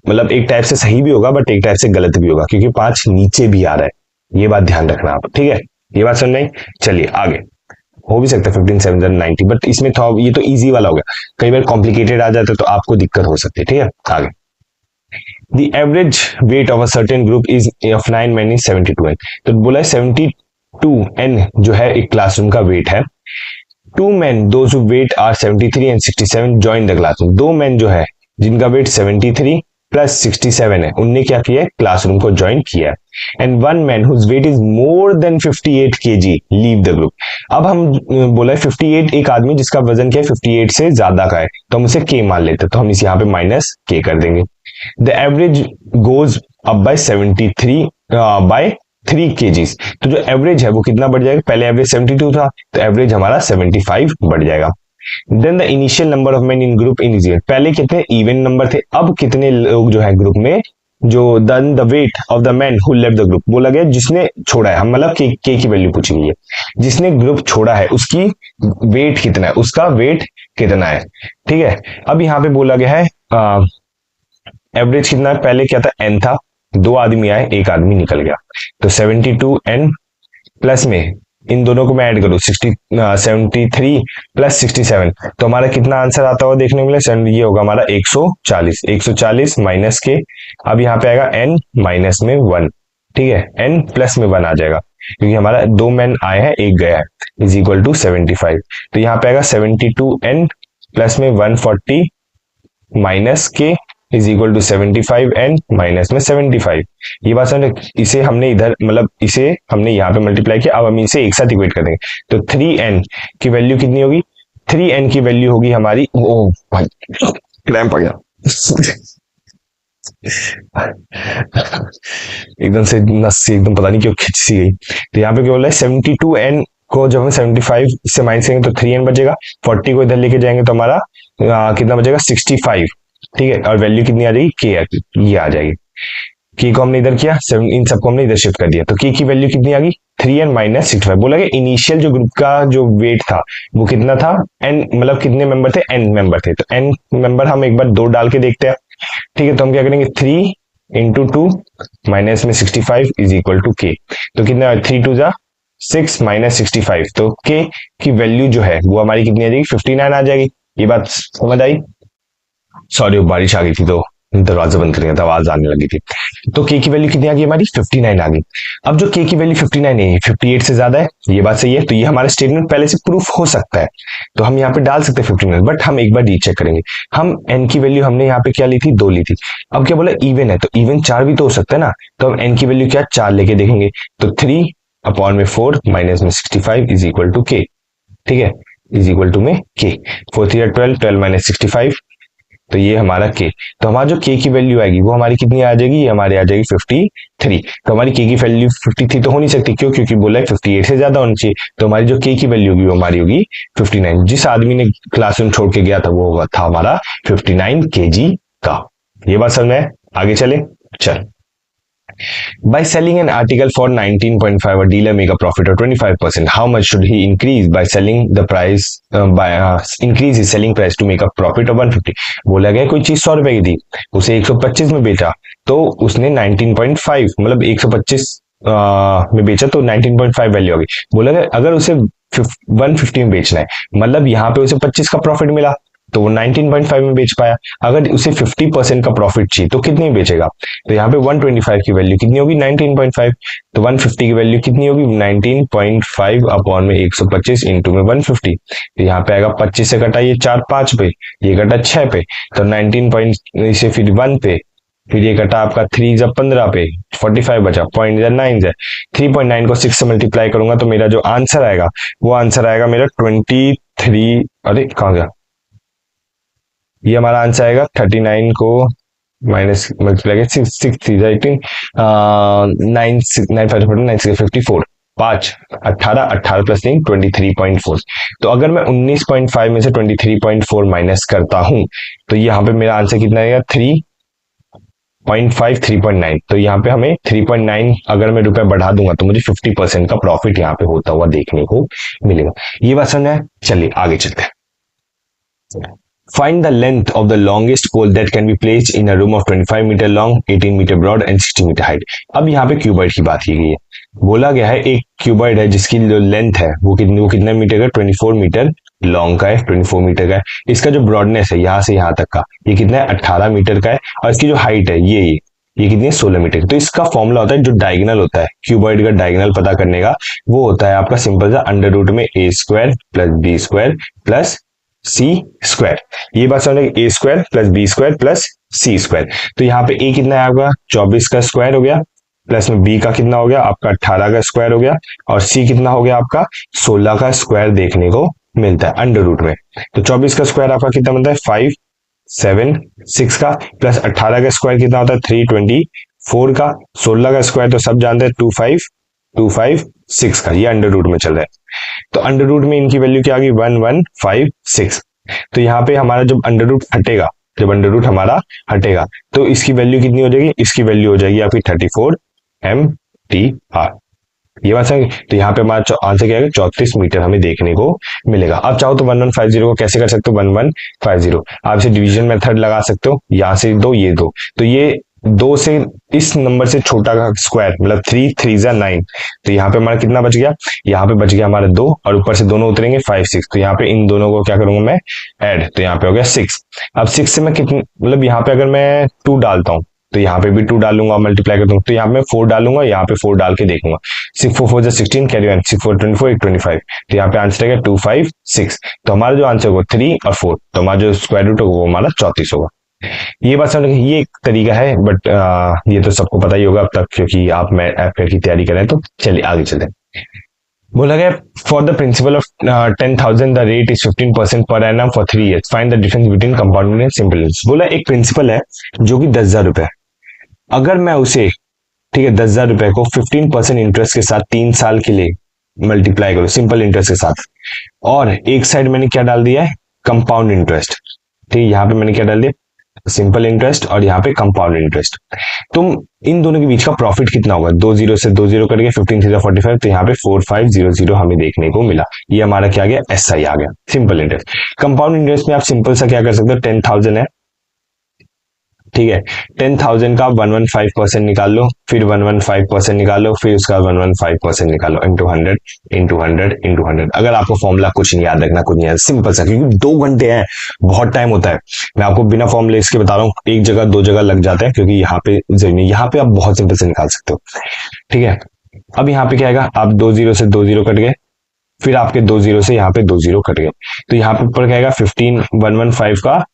मतलब एक टाइप से सही भी होगा बट एक टाइप से गलत भी होगा, क्योंकि 5 नीचे भी आ रहा है, ये बात ध्यान रखना आप, ठीक है। ये बात समझ नहीं? चलिए आगे। हो भी सकता है 15 7 90, बट इसमें थोड़ा ये तो इजी वाला हो गया, कई बार कॉम्प्लिकेटेड आ जाता है तो आपको दिक्कत हो सकती है, ठीक है। आगे, The average weight of a certain group is of 9 men is 72 n। तो बोला है 72 n जो है एक क्लासरूम का वेट है। 2 men those who weight are 73 and 67 join the classroom। 2 men जो है जिनका वेट 73 प्लस 67 है, उनने क्या किया है? क्लासरूम को ज्वाइन किया है। And 1 man whose weight is more than 58 kg leave the group. अब हम बोला है 58, एक आदमी जिसका वजन क्या है? 58 से ज्यादा का है, तो हम उसे के मान लेते हैं, तो हम इस यहाँ पे माइनस के कर देंगे। The average goes up by 73 by 3 kgs। तो जो एवरेज है वो कितना बढ़ जाएगा? पहले एवरेज 72 था तो एवरेज हमारा 75 बढ़ जाएगा। Then the initial number of men in group in is even. पहले कितने इवन नंबर थे, अब कितने लोग जो है ग्रुप में, जो then the weight of the man who left the group. बोला गया जिसने छोड़ा है, हम मतलब के की वैल्यू पूछी गई है, जिसने ग्रुप छोड़ा है उसकी वेट कितना है, उसका वेट कितना है, ठीक है। अब यहाँ पे बोला गया है एवरेज कितना है? पहले क्या था? n था, 2 आदमी आए, एक आदमी निकल गया, तो 72 n प्लस में इन दोनों को मैं ऐड करूं 73 प्लस 67, तो हमारा कितना आंसर आता हुआ देखने को मिले? ये होगा हमारा 140 माइनस के। अब यहाँ पे आएगा n माइनस में 1, ठीक है, n प्लस में 1 आ जाएगा क्योंकि हमारा 2 मैन आए हैं, एक गया है, इज इक्वल टू 75। तो यहाँ पे आएगा 72n प्लस में 140 माइनस के is equal to 75n minus में 75। ये बात समझ, इसे हमने इधर मतलब इसे हमने यहाँ पे मल्टीप्लाई किया, अब हम इसे एक साथ इक्वेट कर देंगे, तो 3n की वैल्यू कितनी होगी? 3n की वैल्यू होगी हमारी, ओ भाई क्रैम्प आ गया एकदम से नस से एकदम पता नहीं क्यों खिंच सी गई। तो यहाँ पे क्या बोला है 72n को जब हम 75 से माइनस करेंगे तो 3n बचेगा। 40 को इधर लेके जाएंगे तो हमारा कितना बचेगा 65। ठीक है, और वैल्यू कितनी आ जाएगी के, ये आ जाएगी। की को हमने इधर किया, इन सबको हमने इधर शिफ्ट कर दिया, तो की वैल्यू कितनी आ गई 3n माइनस 65। बोला कि इनिशियल जो ग्रुप का जो वेट था वो कितना था n, मतलब कितने मेंबर थे n मेंबर थे, तो n मेंबर हम एक बार 2 डाल के देखते हैं। ठीक है, तो हम क्या करेंगे 3 इंटू 2 माइनस में 65 इज इक्वल टू के। तो कितना 3 2 जा 6 माइनस 65, तो के की वैल्यू जो है वो हमारी कितनी आ जाएगी 59 आ जाएगी। ये बात समझ आई? सॉरी, बारिश आ गई थी तो दरवाजा बंद कर दिया था, आवाज आने लगी थी। तो के की वैल्यू कितनी आ गई हमारी 59 आ गई। अब जो के की वैल्यू 59 नहीं है 58 से ज्यादा है, ये बात सही है, तो ये हमारा स्टेटमेंट पहले से प्रूफ हो सकता है, तो हम यहाँ पे डाल सकते हैं 59, बट हम एक बार रीचेक करेंगे। हम एन की वैल्यू हमने यहाँ पे क्या ली थी 2 ली थी। अब क्या बोला इवन है, तो इवन 4 भी तो हो सकता है ना, तो हम एन की वैल्यू क्या 4 लेके देखेंगे, तो 3/4 माइनस में 65 इज इक्वल टू के। ठीक है, इज इक्वल टू में के, 4 3 12, 12 माइनस 65, तो ये हमारा के। तो हमारा जो के की वैल्यू आएगी वो हमारी कितनी आ जाएगी, ये हमारी आ जाएगी 53। तो हमारी के की वैल्यू 53 तो हो नहीं सकती, क्यों? क्योंकि बोला है 58 से ज्यादा होनी चाहिए, तो हमारी जो के की वैल्यू होगी वो हमारी होगी 59। जिस आदमी ने क्लासरूम छोड़ के गया था वो था हमारा 59 kg का। ये बात समझ में? आगे चले, चल। By selling an article for 19.5, a dealer make a profit of 25%. How much should he increase by selling the price increase his selling price to make a profit of 150? बोला गया कोई चीज 100 रुपए की थी, उसे 125 में बेचा, तो उसने 19.5 मतलब 125 में बेचा, तो 19.5 वैल्यू होगी। बोला गया अगर उसे 150 में बेचना है, मतलब यहाँ पे उसे 25 का प्रॉफिट मिला, तो वो 19.5 में बेच पाया। अगर उसे 50% का प्रॉफिट चाहिए तो कितनी बेचेगा, तो यहाँ पे 125 की वैल्यू कितनी होगी 19.5, तो 150 की वैल्यू कितनी होगी 19.5 अपॉन में 125 इंटू में 150, तो यहाँ पे आएगा 25 से कटा ये 4 5 पे, ये कटा 6 पे, तो 19 पॉइंट से फिर 1 पे, फिर ये कटा आपका 3 जब 15 पे 45 बचा, पॉइंट 9 है, 3.9 को 6 से मल्टीप्लाई करूंगा तो मेरा जो आंसर आएगा वो आंसर आएगा मेरा 23। अरे कहाँ गया, ये हमारा आंसर आएगा 39 को माइनस मल्टीप्लाई 6 54 5 18 18 प्लस 3 23.4। तो अगर मैं 19.5 में से 23.4 माइनस करता हूं तो यहाँ पे मेरा आंसर कितना आएगा 3.5 3.9। तो यहाँ पे हमें 3.9 अगर मैं रुपए बढ़ा दूंगा तो मुझे 50% का प्रॉफिट यहाँ पे होता हुआ देखने को मिलेगा। ये बात समझ है? चलिए आगे चलते हैं। Find the length of the longest pole that can be placed in a room of 25 meter long, 18 meter broad and 60 meter height. अब यहाँ पे क्यूबॉइड की बात की गई है। बोला गया है एक क्यूबॉइड है जिसकी जो लेंथ है वो कितना मीटर का 24 मीटर लॉन्ग का है, 24 मीटर का है। इसका जो ब्रॉडनेस है यहाँ से यहाँ तक का ये कितना है 18 मीटर का है, और इसकी जो हाइट है ये कितनी है 16 मीटर। तो इसका फॉर्मूला होता है जो डायगोनल होता है क्यूबॉइड का, डायगोनल पता करने का वो होता है आपका सिंपल सा अंडर रूट में a square plus b square plus c square. ये बात समझ a square plus b square plus c square. तो यहाँ पे ए कितना है आपका 24 का स्क्वायर हो गया, प्लस में बी का कितना हो गया आपका 18 का स्क्वायर हो गया, और सी कितना हो गया आपका 16 का स्क्वायर देखने को मिलता है अंडर रूट में। तो 24 का स्क्वायर आपका कितना बनता है 576 का, प्लस 18 का स्क्वायर कितना होता है 324 का, 16 का स्क्वायर तो सब जानते हैं 25256 का, ये अंडर रूट में चल रहा है। तो अंडर रूट में इनकी वैल्यू क्या आ गई 1156। तो यहाँ पे हमारा जब अंडर रूट हटेगा, जब अंडर रूट हमारा हटेगा तो इसकी वैल्यू कितनी हो जाएगी, इसकी वैल्यू हो जाएगी आपकी 34 MTR। ये बात समझ? तो यहाँ पे हमारा आंसर क्या है 34 मीटर हमें देखने को मिलेगा। अब चाहो तो 1150 को कैसे कर सकते हो 1150 आप इसे डिवीजन मेथड लगा सकते हो, यहाँ से दो ये दो, तो ये 2 से इस नंबर से छोटा का स्क्वायर मतलब 3 3 जा 9, तो यहाँ पे हमारा कितना बच गया, यहाँ पे बच गया हमारा 2 और ऊपर से दोनों उतरेंगे 5 6, तो यहाँ पे इन दोनों को क्या करूंगा मैं ऐड, तो यहाँ पे हो गया 6। अब 6 से मैं कितनी मतलब यहाँ पे अगर मैं 2 डालता हूँ तो यहाँ पे भी 2 डालूंगा, मल्टीप्लाई कर दूंगा तो यहाँ पे 4 डालूंगा, यहाँ पे 4 डाल के देखूंगा 6 4 4 16 कैरी 1 6 4 24 8 25, तो यहाँ पे आंसर आएगा 256। तो हमारा जो आंसर होगा 3 और 4, तो हमारा जो स्क्वायर रूट होगा वो हमारा 34 होगा। ये बात समझ, ये एक तरीका है, बट ये तो सबको पता ही होगा अब तक क्योंकि आप एफए की तैयारी कर रहे हैं। तो चलिए आगे चलते हैं। बोला गया for the principle of 10,000 the rate is 15% per annum for 3 years, find the difference between compound and simple interest. बोला एक प्रिंसिपल है जो कि 10,000 रुपए अगर मैं उसे, ठीक है, 10,000 रुपए को 15% इंटरेस्ट के साथ 3 साल के लिए मल्टीप्लाई करो, सिंपल इंटरेस्ट के साथ, और एक साइड मैंने क्या डाल दिया है, कंपाउंड इंटरेस्ट। ठीक है, यहाँ पे मैंने क्या डाल दिया, सिंपल इंटरेस्ट, और यहाँ पे कंपाउंड इंटरेस्ट। तुम इन दोनों के बीच का प्रॉफिट कितना होगा, 2 जीरो से 2 जीरो कट गया, 15 3 45, तो यहाँ पे 4500 हमें देखने को मिला। ये हमारा क्या आ गया, SI आ गया, सिंपल इंटरेस्ट। कंपाउंड इंटरेस्ट में आप सिंपल सा क्या कर सकते हो, 10,000 है, ठीक है, 10,000 का 115% निकाल लो, फिर 115% निकालो, फिर उसका 115% निकालो, इंटू 100 इंटू 100 इंटू 100। अगर आपको फॉर्मूला कुछ नहीं याद रखना, कुछ नहीं याद, सिंपल सा, क्योंकि 2 घंटे हैं, बहुत टाइम होता है। मैं आपको बिना फॉर्मूले इसके बता रहा हूँ, एक जगह 2 जगह लग जाते हैं, क्योंकि यहाँ पे जरूरी नहीं, यहाँ पे आप बहुत सिंपल से निकाल सकते हो। ठीक है, अब यहाँ पे क्या आएगा, आप 2 जीरो से 2 जीरो कट गए, फिर आपके 2 जीरो से यहाँ पे 2 जीरो कट गए, तो यहाँ पे ऊपर क्या आएगा, 15115 का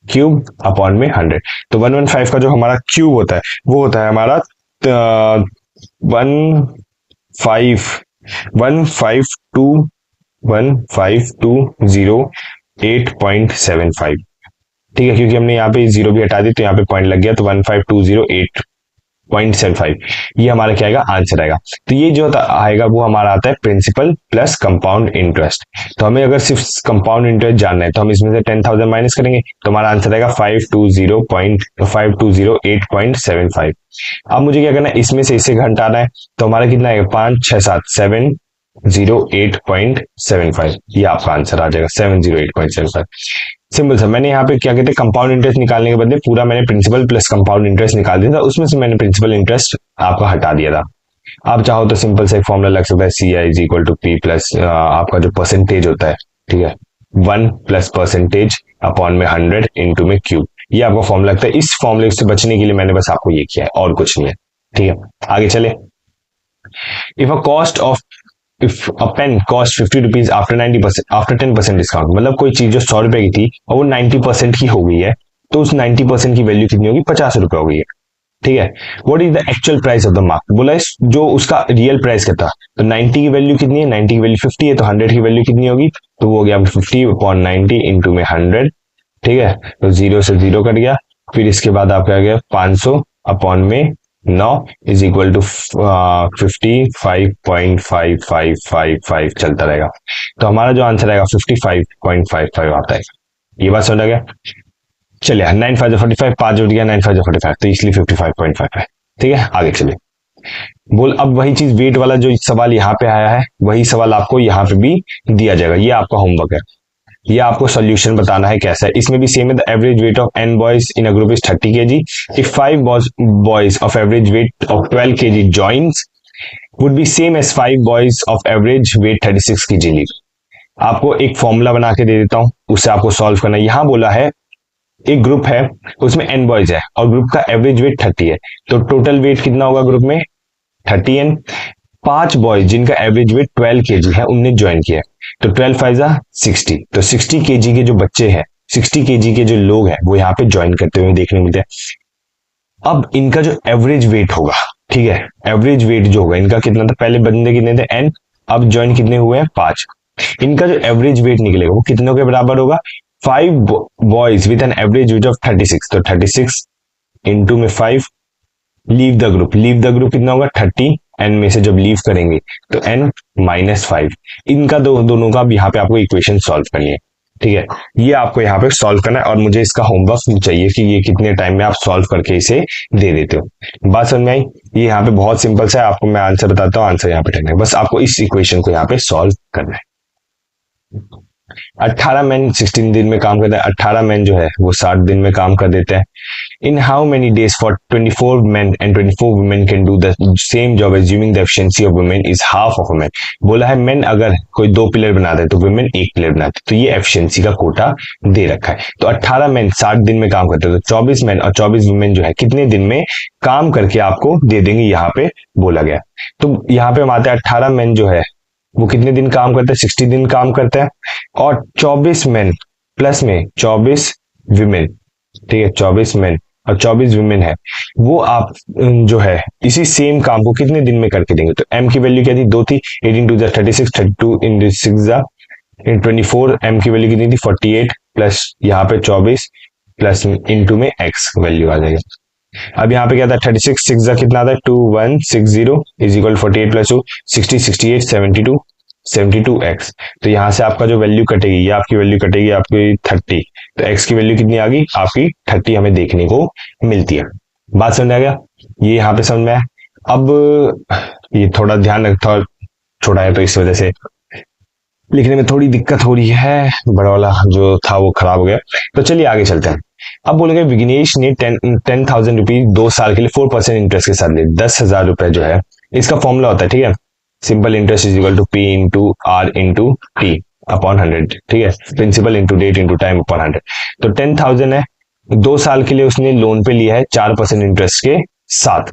क्यूब अपॉन में 100। तो 115 का जो हमारा क्यूब होता है वो होता है हमारा 15208.75। ठीक है, क्योंकि हमने यहाँ पे जीरो भी हटा दी तो यहाँ पे पॉइंट लग गया, तो 15208.75 ये हमारा क्या आएगा, आंसर आएगा। तो ये जो आएगा वो हमारा आता है प्रिंसिपल प्लस कंपाउंड इंटरेस्ट। तो हमें अगर सिर्फ कंपाउंड इंटरेस्ट जानना है तो हम इसमें से 10,000 माइनस करेंगे, तो हमारा आंसर आएगा 5208.75। अब मुझे क्या करना है, इसमें से इसे घटाना है, तो हमारा कितना आएगा, 5 6 7 708.75, ये आपका आंसर आ जाएगा 708.75। सिंपल सा, मैंने यहाँ पे क्या कहते हैं, कंपाउंड इंटरेस्ट निकालने के बदले पूरा मैंने प्रिंसिपल प्लस कंपाउंड इंटरेस्ट निकाल दिया था, उसमें से मैंने प्रिंसिपल इंटरेस्ट आपका हटा दिया था। आप चाहो तो सिंपल से एक फॉर्मूला लग सकता है, CI is equal to P plus आपका जो परसेंटेज होता है, ठीक है, 1 प्लस परसेंटेज अपॉन में 100 इंटू में क्यूब, ये आपका फॉर्मूला लगता है। इस फॉर्मूले से बचने के लिए मैंने बस आपको ये किया है, और कुछ नहीं है। ठीक है, आगे चले। If a cost of if a pen cost 50 rupees after 90% after 10% discount, मतलब कोई चीज जो 100 रुपए की थी और वो 90% की हो गई है, तो उस 90% की वैल्यू कितनी होगी, 50 रुपए हो गई है। ठीक है, what is the actual price of the mark, बोला है जो उसका रियल प्राइस कितना, तो 90 की वैल्यू कितनी है, 90 की वैल्यू 50 है, तो 100 की वैल्यू कितनी होगी, तो वो हो गया 50/90 इंटू में 100। ठीक है, तो 0 से 0 कट गया, फिर इसके बाद आपका आ गया 500 अपॉन में 9 इज इक्वल टू 55.5555 चलता रहेगा, तो हमारा जो आंसर आएगा 55.55 आता है। ये बात समझ आ गया। चलिए, 9 5 45, 5 जुड़ गया, 9 5 45, तो इसलिए 55.55। ठीक है, आगे चलिए। बोल, अब वही चीज वेट वाला जो सवाल यहाँ पे आया है वही सवाल आपको यहाँ पे भी दिया जाएगा, ये आपका होमवर्क है, ये आपको सॉल्यूशन बताना है कैसा है। इसमें भी सेम है, the average weight of n boys in a group is 30 kg, if 5 boys of average weight of 12 kg joins would be same as 5 boys of average weight 36 kg leave. आपको एक formula बना के दे देता हूं, उससे आपको solve करना है। यहां बोला है एक ग्रुप है, उसमें n बॉयज है और ग्रुप का एवरेज वेट 30 है, तो टोटल वेट कितना होगा ग्रुप में, 30n। 5 बॉयज जिनका एवरेज वेट 12 kg है उनने ज्वाइन किया, तो 12 5 60, तो 60 kg के जो बच्चे हैं, 60 kg के जो लोग हैं वो यहाँ पे ज्वाइन करते हुए देखने मिलते हैं। अब इनका जो एवरेज वेट होगा, ठीक है, एवरेज वेट जो होगा इनका कितना था, पहले बंदे कितने थे n, अब ज्वाइन कितने हुए हैं 5, इनका जो एवरेज वेट निकलेगा वो कितनों के बराबर होगा, 5 boys with an average weight of 36, तो 36 इंटू में 5, leave the group, leave the group कितना होगा 30, n में से जब लीव करेंगे तो n -5, इनका दोनों का यहाँ पे आपको इक्वेशन सॉल्व करनी है। ठीक है, ये आपको यहाँ पे सॉल्व करना है और मुझे इसका होमवर्क चाहिए कि ये कितने टाइम में आप सॉल्व करके इसे दे देते हो। बात समझ में आई, ये यहाँ पे बहुत सिंपल सा है, आपको मैं आंसर बताता हूँ, आंसर यहाँ पे ठहरना है, बस आपको इस इक्वेशन को यहाँ पे सॉल्व करना है। 18 मैन 16 दिन में काम करते हैं, 18 मैन जो है वो 60 दिन में काम कर देते हैं। In how many days for 24 men and 24 women can do the same job assuming the efficiency of women is half of a man। बोला है मेन अगर कोई 2 पिलर बनाते हैं तो women 1 पिलर बनाते हैं, तो ये एफिशिएंसी का कोटा दे रखा है। तो 18 मैन 60 दिन में काम करते हैं, तो 24 मैन और 24 वुमेन जो है कितने दिन में काम करके आपको दे देंगे, यहाँ पे बोला गया। तो यहाँ पे हम आते हैं, 18 मैन जो है वो कितने दिन काम करते हैं, 60 दिन काम करते हैं, और 24 मैन प्लस में 24 विमेन, ठीक है, 24 मैन और 24 वुमेन है, वो आप जो है इसी सेम काम को कितने दिन में करके देंगे। तो m की वैल्यू क्या थी, 2 थी, 18 2 36, 32 इन 6 24, m की वैल्यू कितनी थी 48, प्लस यहाँ पे 24 प्लस इंटू में x वैल्यू आ जाएगी। अब यहाँ पे क्या था 36 6 जा कितना था 2160 इज इक्वल 48 प्लस 2 60 68 72 72x। तो यहाँ से आपका जो वैल्यू कटेगी ये आपकी वैल्यू कटेगी आपकी 30। तो x की वैल्यू कितनी आ गई आपकी 30 हमें देखने को मिलती है। बात समझ आ गया, ये यहाँ पे समझ में आया। अब ये थोड़ा ध्यान रखता छोड़ा है तो इस वजह से लिखने में थोड़ी दिक्कत हो रही है, बड़ा वाला जो था वो खराब हो गया। तो चलिए आगे चलते हैं। अब बोलेंगे विघ्नेश ने 10,000 रुपीज 2 साल के लिए 4% इंटरेस्ट के साथ लिए 10,000 रुपए जो है, इसका फॉर्मूला होता है, ठीक है, simple interest is equal to P into R into T upon 100, ठीक है, principal into date into time upon 100। तो 10,000 है, 2 साल के लिए उसने लोन पे लिया है 4% इंटरेस्ट के साथ।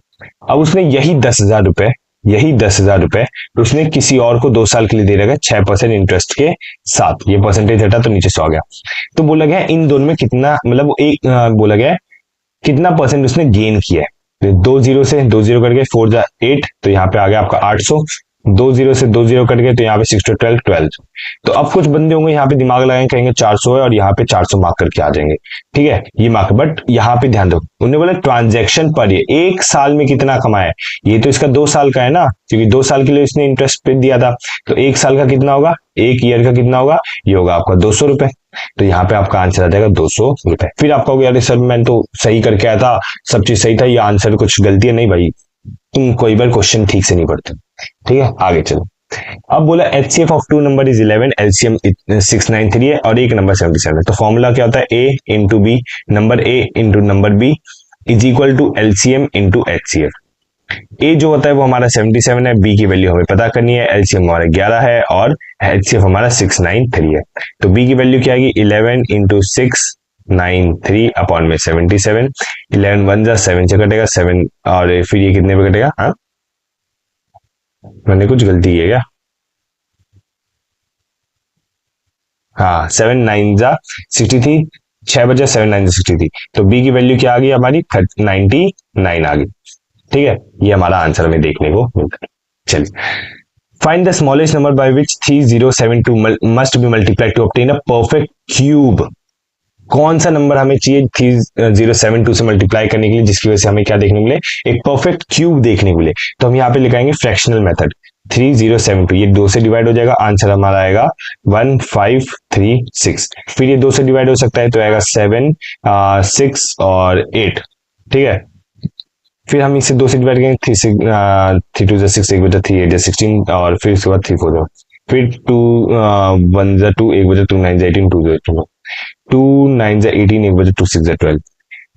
अब उसने यही 10,000 रुपए उसने किसी और को 2 साल के लिए दे रखा है 6% इंटरेस्ट के साथ। ये परसेंटेज हटा तो नीचे से आ गया। तो बोला गया इन दोनों में कितना, मतलब एक बोला गया कितना परसेंट उसने गेन किया है। 2 जीरो से 2 जीरो कट गए 4 जा 8, तो यहाँ पे आ गया आपका 800। 2 जीरो से 2 जीरो कट गए तो यहाँ पे 6 to 12 12। तो अब कुछ बंदे होंगे यहाँ पे दिमाग लगाएंगे कहेंगे 400 है और यहाँ पे 400 मार्क करके आ जाएंगे, ठीक है, ये मार्क। बट यहाँ पे ध्यान दो, उन्होंने बोला ट्रांजैक्शन पर ये 1 साल में कितना कमाया है। ये तो इसका 2 साल का है ना, क्योंकि 2 साल के लिए इसने इंटरेस्ट पे दिया था। तो 1 साल का कितना होगा, 1 ईयर का कितना होगा, ये होगा आपका 200 रुपए। तो यहाँ पे आपका आंसर आ जाएगा 200 रुपए। फिर आपका हो गया सर मैंने तो सही करके आया था, सब चीज सही था, ये आंसर कुछ गलती है। नहीं भाई, तुम कोई बार क्वेश्चन ठीक से नहीं पढ़ते, ठीक है, आगे चलो। अब बोला HCF of 2 number is 11, LCM 693 है और एक नंबर 77 है। तो फॉर्मूला क्या होता है, A into B, number A into number B is equal to LCM into HCF। A जो होता है वो हमारा 77 है, B की वैल्यू हमें पता करनी है, एलसीएम हमारा 11 है और HCF हमारा 693 है। तो B की वैल्यू क्या आएगी 11 इंटू 693 अपॉन में 77। 11 1 जा 7 से कटेगा 7 और फिर ये कितने पे कटेगा, हाँ मैंने कुछ गलती है क्या, हाँ 7 9 जा 63, 6 बजा 7 9 जा 63। तो बी की वैल्यू क्या आ गई हमारी 99 आ गई, ठीक है, ये हमारा आंसर हमें देखने को मिलता है। चलिए, find the smallest number by which 3072 must be multiplied to obtain a perfect cube. कौन सा नंबर हमें चाहिए 3072 से मल्टीप्लाई करने के लिए जिसकी वजह से हमें क्या देखने को मिले, एक परफेक्ट क्यूब देखने को मिले। तो हम यहाँ पे लिखाएंगे फ्रैक्शनल मेथड 3072, ये 2 से डिवाइड हो जाएगा, आंसर हमारा आएगा 1536। फिर ये 2 से डिवाइड हो सकता है तो आएगा 7 6 और 8, ठीक है। फिर हम इसे 2 से डिवाइड करेंगे 3 2 6 1 बचा 3 8 16 और फिर उसके बाद 3 4 फिर 2 1 जा 2 1 बचा 2 9 जा 18 2 0 2 9 जा 18 1 बचा 2 6 जा 12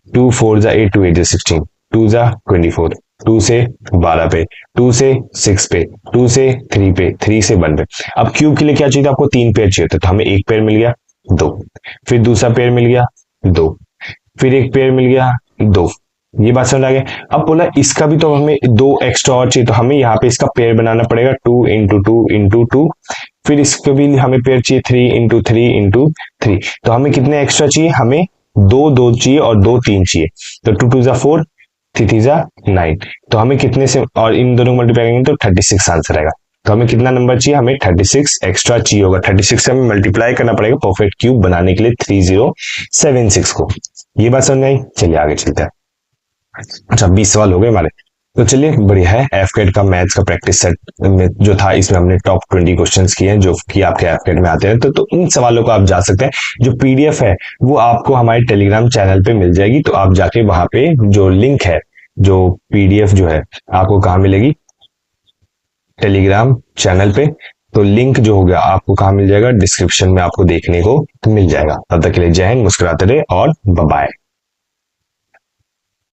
2 4 जा 8 2 8 जा 16 2 जा 24 2 से 12 पे 2 से 6 पे 2 से 3 पे 3 से 1 पे। अब क्यूब के लिए क्या चाहिए था आपको, 3 पेयर चाहिए था, तो हमें एक पेयर मिल गया 2, फिर दूसरा पेयर मिल गया 2, फिर एक पेयर मिल गया 2। ये बात समझ आ गया। अब बोला इसका भी तो हमें 2 एक्स्ट्रा और चाहिए, तो हमें यहाँ पे इसका पेयर बनाना पड़ेगा 2 इंटू 2 इंटू 2। फिर इसका भी हमें पेयर चाहिए 3 इंटू 3 इंटू 3। तो हमें कितने एक्स्ट्रा चाहिए, हमें 2 2 चाहिए और 2 3 चाहिए। तो 2 2 जा 4 3 3 जा 9। तो हमें कितने से, और इन दोनों को मल्टीप्लाई करेंगे तो 36 आंसर आएगा। तो हमें कितना नंबर चाहिए, हमें 36 एक्स्ट्रा चाहिए होगा। 36 से हमें मल्टीप्लाई करना पड़ेगा परफेक्ट क्यूब बनाने के लिए 3076 को। ये बात समझ में आई, चलिए आगे चलते हैं। अच्छा 20 सवाल हो गए हमारे, तो चलिए बढ़िया है। एफकेट का मैथ्स का प्रैक्टिस सेट में जो था इसमें हमने टॉप 20 क्वेश्चंस किए हैं जो कि आपके एफकेट में आते हैं। तो इन सवालों को आप जा सकते हैं। जो पीडीएफ है वो आपको हमारे टेलीग्राम चैनल पे मिल जाएगी, तो आप जाके वहां पे जो लिंक है, जो पीडीएफ जो है आपको कहाँ मिलेगी, टेलीग्राम चैनल पे। तो लिंक जो हो गया आपको कहाँ मिल जाएगा, डिस्क्रिप्शन में आपको देखने को मिल जाएगा। तब तक के लिए जय हिंद, मुस्कुराते रहे और बाय।